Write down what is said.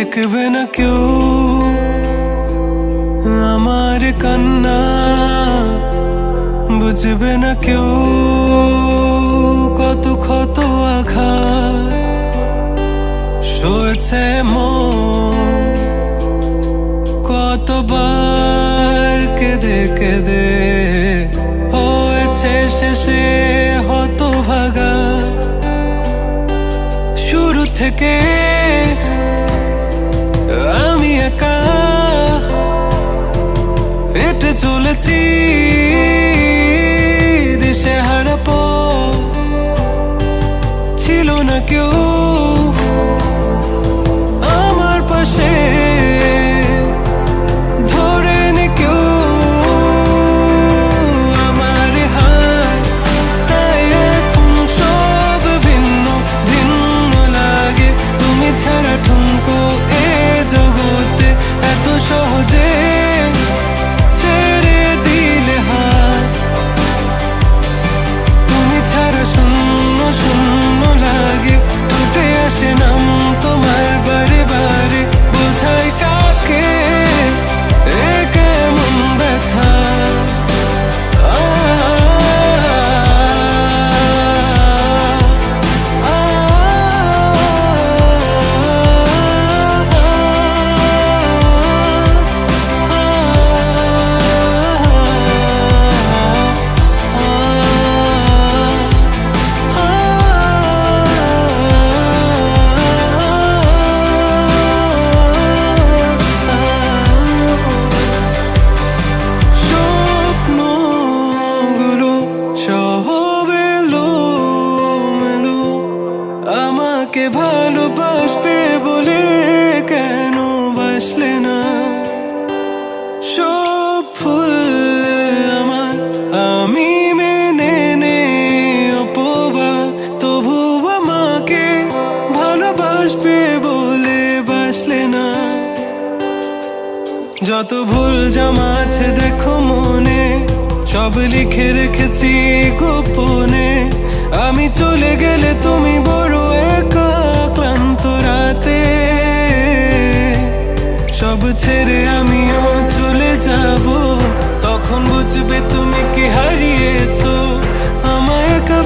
দেখবে না কেউ আমার কান্না, বুঝবে না কেউ কত ক্ষত আঘাত সয়েছে মন, কতবার কেঁদে কেঁদে হয়েছে শেষে হতভাগা। শুরু থেকে আমি একা হেঁটে চলেছি দিশেহারা পথ, ছিল না কেউ আমার পাশে, ধরে নে কেউ আমার হাত। তাই এখন সব ভিন্ন ভিন্ন লাগে, তুমি ছাড়া ঠুনকো এ জগতে এত সহজে ছেড়ে দিলে হাত। তুমি ছাড়া শূন্য শূন্য লাগে, টুটে আসে নাম তোমার বারে বারে, বোঝাই কাকে এ কেমন ব্যথা। আমাকে ভালোবাসবে বলে কেন বাসলে না? সব ফুল আমার আমি মেনে নে অপবাদ, তবু আমাকে ভালোবাসবে বলে বাসলে না। যত ভুল জমা আছে দেখো মনে, সব লিখে রেখেছি গোপনে। আমি চলে গেলে তুমি বড় একা ক্লান্ত রাতে, সব ছেড়ে আমিও চলে যাব, তখন বুঝবে তুমি কি হারিয়েছো আমায় একা।